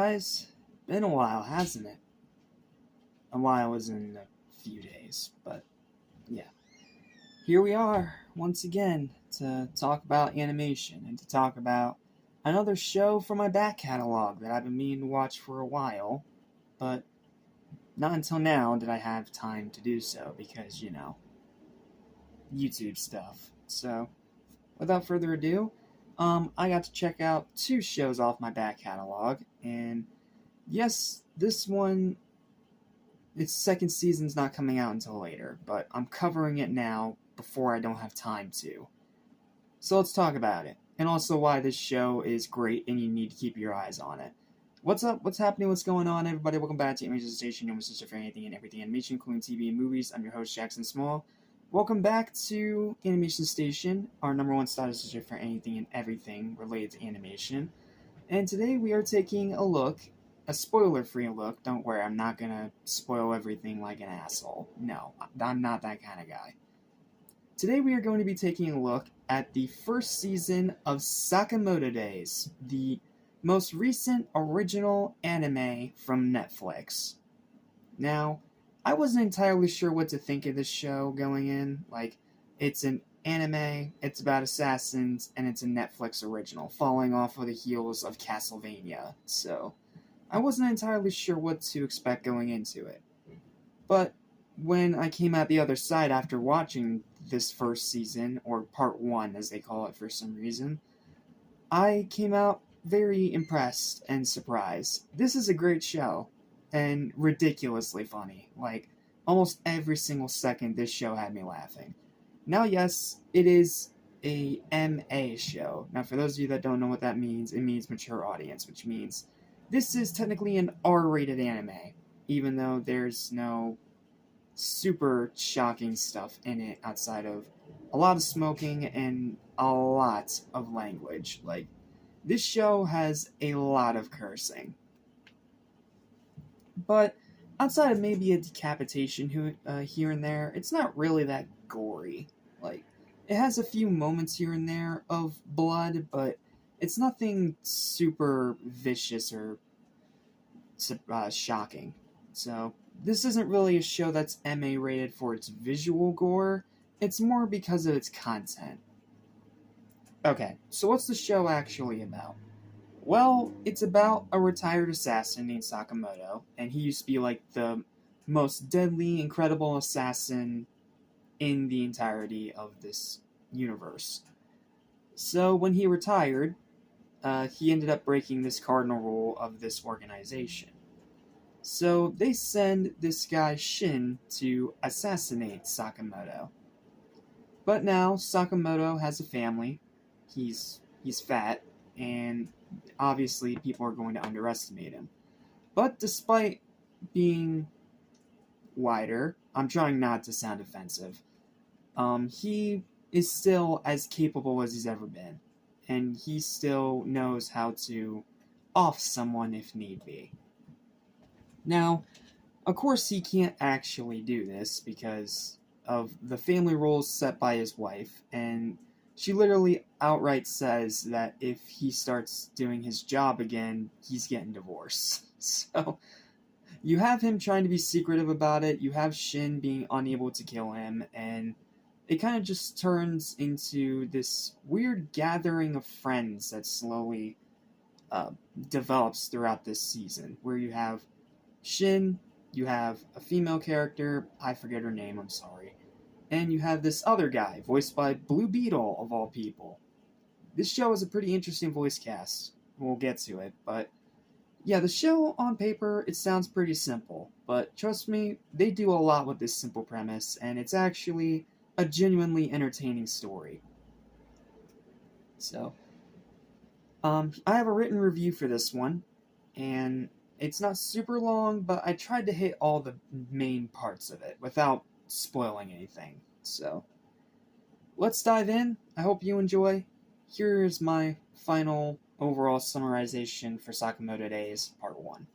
guys? Been a while, hasn't it? A while is in a few days, but yeah. Here we are, once again, to talk about animation and to talk about another show from my back catalog that I've been meaning to watch for a while, but not until now did I have time to do so because, YouTube stuff. So, without further ado, I got to check out two shows off my back catalog, and yes, this one, its second season's not coming out until later, but I'm covering it now before I don't have time to. So let's talk about it, and also why this show is great and you need to keep your eyes on it. What's up? What's happening? What's going on, everybody? Welcome back to Animation Station, your sister for anything and everything animation, including TV and movies. I'm your host, Jackson Small. Welcome back to Animation Station, our number one status for anything and everything related to animation. And today we are taking a look, a spoiler-free look. Don't worry, I'm not gonna spoil everything like an asshole. No, I'm not that kind of guy. Today we are going to be taking a look at the first season of Sakamoto Days, the most recent original anime from Netflix. Now, I wasn't entirely sure what to think of this show going in. Like, it's an anime, it's about assassins, and it's a Netflix original, falling off of the heels of Castlevania. So, I wasn't entirely sure what to expect going into it. But when I came out the other side after watching this first season, or part 1 as they call it for some reason, I came out very impressed and surprised. This is a great show, and ridiculously funny. Like, almost every single second this show had me laughing. Now, yes, it is a MA show. Now, for those of you that don't know what that means, it means mature audience, which means this is technically an R-rated anime, even though there's no super shocking stuff in it outside of a lot of smoking and a lot of language. Like, this show has a lot of cursing. But outside of maybe a decapitation here and there, it's not really that gory. Like, it has a few moments here and there of blood, but it's nothing super vicious or shocking. So, this isn't really a show that's MA rated for its visual gore, it's more because of its content. Okay, so what's the show actually about? Well, it's about a retired assassin named Sakamoto, and he used to be like the most deadly, incredible assassin in the entirety of this universe. So when he retired, he ended up breaking this cardinal rule of this organization. So they send this guy Shin to assassinate Sakamoto. But now Sakamoto has a family. He's fat, and obviously people are going to underestimate him. But despite being wider, I'm trying not to sound offensive, he is still as capable as he's ever been. And he still knows how to off someone if need be. Now, of course he can't actually do this because of the family rules set by his wife, and she literally outright says that if he starts doing his job again, he's getting divorced. So, you have him trying to be secretive about it, you have Shin being unable to kill him, and it kind of just turns into this weird gathering of friends that slowly develops throughout this season, where you have Shin, you have a female character, I forget her name, I'm sorry, and you have this other guy, voiced by Blue Beetle, of all people. This show is a pretty interesting voice cast. We'll get to it, but yeah, the show, on paper, it sounds pretty simple, but trust me, they do a lot with this simple premise, and it's actually a genuinely entertaining story. So, I have a written review for this one, and it's not super long, but I tried to hit all the main parts of it without spoiling anything. So, let's dive in. I hope you enjoy. Here's my final overall summarization for Sakamoto Days Part 1.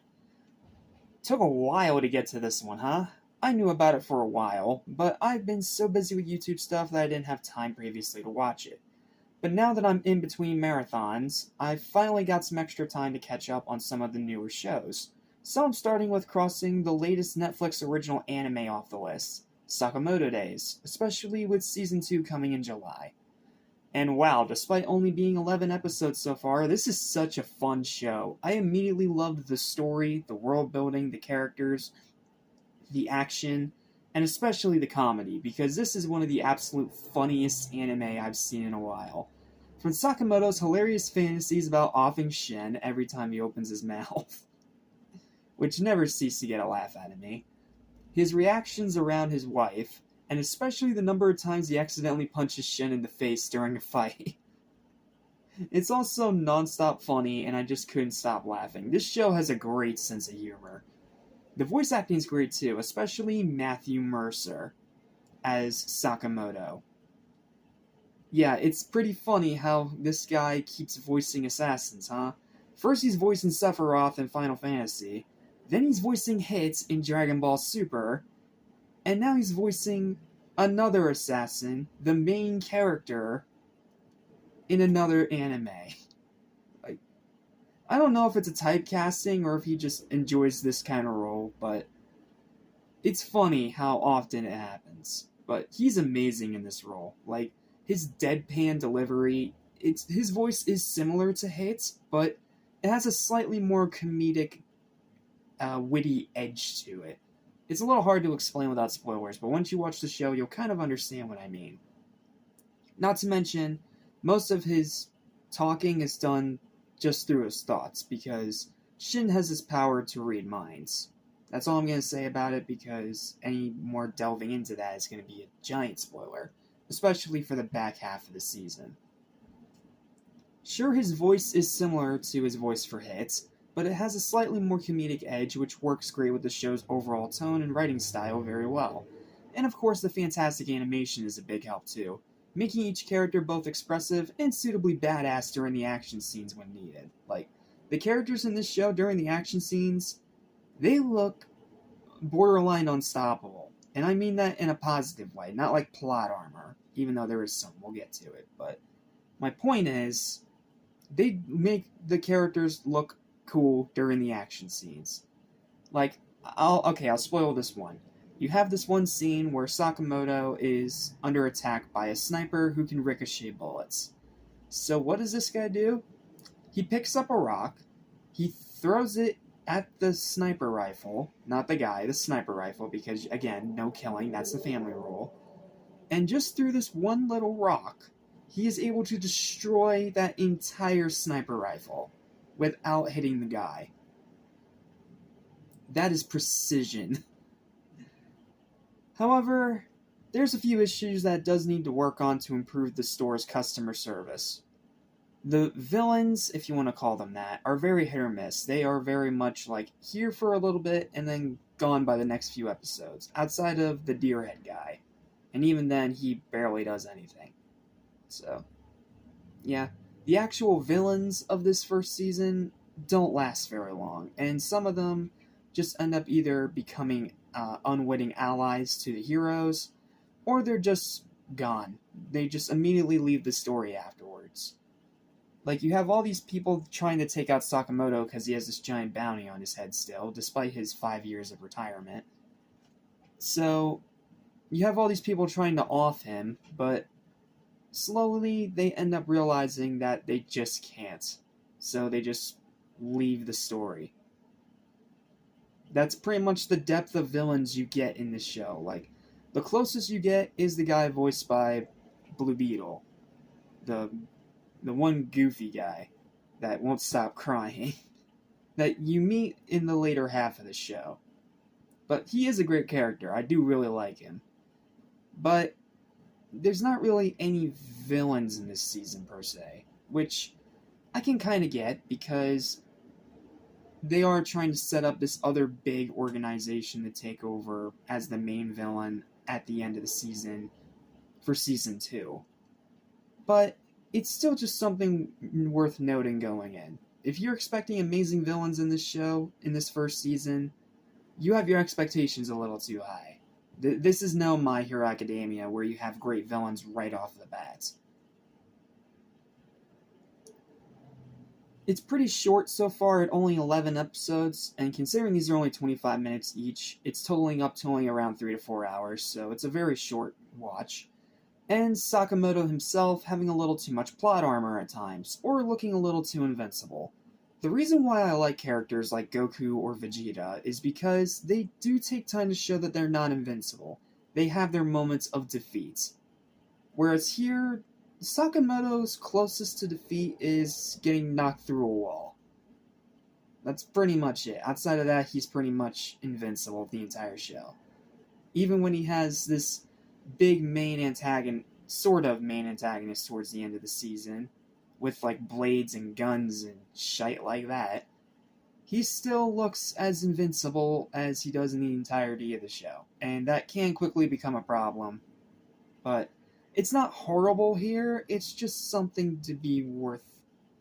Took a while to get to this one, huh? I knew about it for a while, but I've been so busy with YouTube stuff that I didn't have time previously to watch it. But now that I'm in between marathons, I finally got some extra time to catch up on some of the newer shows. So I'm starting with crossing the latest Netflix original anime off the list, Sakamoto Days, especially with Season 2 coming in July. And wow, despite only being 11 episodes so far, this is such a fun show. I immediately loved the story, the world building, the characters, the action, and especially the comedy, because this is one of the absolute funniest anime I've seen in a while. From Sakamoto's hilarious fantasies about offing Shin every time he opens his mouth, which never cease to get a laugh out of me, his reactions around his wife, and especially the number of times he accidentally punches Shin in the face during a fight. It's also non-stop funny, and I just couldn't stop laughing. This show has a great sense of humor. The voice acting's great too, especially Matthew Mercer as Sakamoto. Yeah, it's pretty funny how this guy keeps voicing assassins, huh? First he's voicing Sephiroth in Final Fantasy, then he's voicing Hit in Dragon Ball Super, and now he's voicing another assassin, the main character, in another anime. Like, I don't know if it's a typecasting or if he just enjoys this kind of role, but it's funny how often it happens. But he's amazing in this role. Like, his deadpan delivery, his voice is similar to Hit's, but it has a slightly more comedic, witty edge to it. It's a little hard to explain without spoilers, but once you watch the show, you'll kind of understand what I mean. Not to mention, most of his talking is done just through his thoughts, because Shin has his power to read minds. That's all I'm going to say about it, because any more delving into that is going to be a giant spoiler, especially for the back half of the season. Sure, his voice is similar to his voice for Hits, but it has a slightly more comedic edge, which works great with the show's overall tone and writing style very well. And of course, the fantastic animation is a big help too, making each character both expressive and suitably badass during the action scenes when needed. Like, the characters in this show during the action scenes, they look borderline unstoppable. And I mean that in a positive way, not like plot armor, even though there is some, we'll get to it. But my point is, they make the characters look cool during the action scenes. Like, I'll spoil this one. You have this one scene where Sakamoto is under attack by a sniper who can ricochet bullets. So what does this guy do? He picks up a rock, he throws it at the sniper rifle, not the guy, the sniper rifle, because again, no killing, that's the family rule. And just through this one little rock, he is able to destroy that entire sniper rifle without hitting the guy. That is precision. However, there's a few issues that it does need to work on to improve the store's customer service. The villains, if you want to call them that, are very hit or miss. They are very much like here for a little bit and then gone by the next few episodes, outside of the Deerhead guy. And even then, he barely does anything. So, yeah. The actual villains of this first season don't last very long, and some of them just end up either becoming unwitting allies to the heroes, or they're just gone. They just immediately leave the story afterwards. Like, you have all these people trying to take out Sakamoto because he has this giant bounty on his head still, despite his 5 years of retirement. So, you have all these people trying to off him, but slowly they end up realizing that they just can't. So they just leave the story. That's pretty much the depth of villains you get in this show. Like, the closest you get is the guy voiced by Blue Beetle. The one goofy guy that won't stop crying. That you meet in the later half of the show. But he is a great character. I do really like him. But there's not really any villains in this season per se, which I can kind of get because they are trying to set up this other big organization to take over as the main villain at the end of the season for season 2. But it's still just something worth noting going in. If you're expecting amazing villains in this show, in this first season, you have your expectations a little too high. This is no My Hero Academia where you have great villains right off the bat. It's pretty short so far at only 11 episodes, and considering these are only 25 minutes each, it's totaling up to only around 3 to 4 hours, so it's a very short watch. And Sakamoto himself having a little too much plot armor at times, or looking a little too invincible. The reason why I like characters like Goku or Vegeta is because they do take time to show that they're not invincible. They have their moments of defeat. Whereas here, Sakamoto's closest to defeat is getting knocked through a wall. That's pretty much it. Outside of that, he's pretty much invincible the entire show. Even when he has this big main antagonist, sort of main antagonist towards the end of the season, with like blades and guns and shite like that, he still looks as invincible as he does in the entirety of the show. And that can quickly become a problem. But it's not horrible here, it's just something to be worth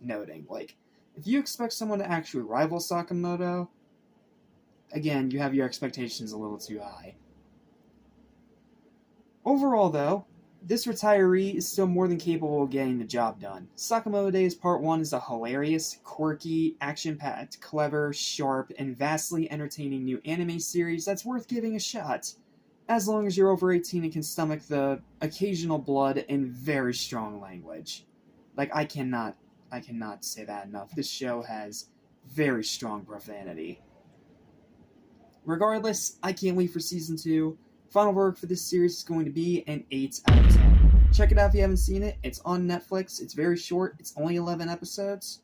noting. Like, if you expect someone to actually rival Sakamoto, again, you have your expectations a little too high. Overall, though, this retiree is still more than capable of getting the job done. Sakamoto Days Part 1 is a hilarious, quirky, action-packed, clever, sharp, and vastly entertaining new anime series that's worth giving a shot, as long as you're over 18 and can stomach the occasional blood and very strong language. Like, I cannot say that enough. This show has very strong profanity. Regardless, I can't wait for Season 2. Final verdict for this series is going to be an 8 out of 10. Check it out if you haven't seen it. It's on Netflix. It's very short. It's only 11 episodes.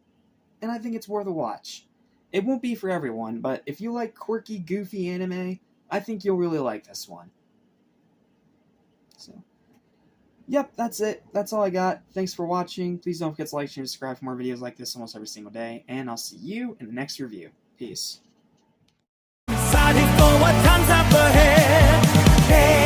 And I think it's worth a watch. It won't be for everyone, but if you like quirky, goofy anime, I think you'll really like this one. So, yep, that's it. That's all I got. Thanks for watching. Please don't forget to like, share, and subscribe for more videos like this almost every single day. And I'll see you in the next review. Peace. Excited for what comes up ahead. Hey.